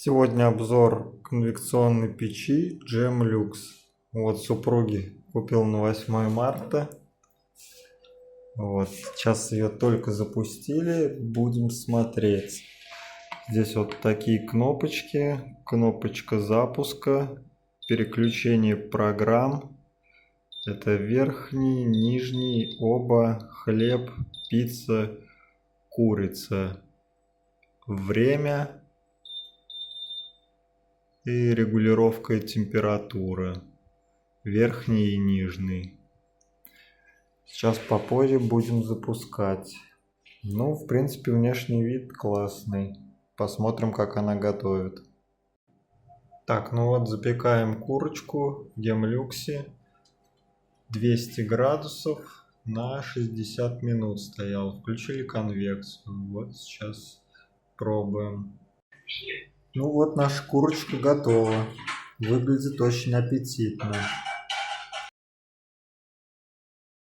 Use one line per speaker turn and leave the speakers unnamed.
Сегодня обзор конвекционной печи Gemlux. Вот супруги купил на 8 марта. Вот сейчас ее только запустили, будем смотреть. Здесь вот такие кнопочки, кнопочка запуска, переключение программ. Это верхний, нижний, оба, хлеб, пицца, курица. Время и регулировка температуры, верхний и нижний. Сейчас попозже будем запускать. Ну, в принципе, внешний вид классный. Посмотрим, как она готовит. Так, ну вот запекаем курочку в Gemlux. 200 градусов на 60 минут стоял. Включили конвекцию. Вот сейчас пробуем. Ну вот наша курочка готова. Выглядит очень аппетитно.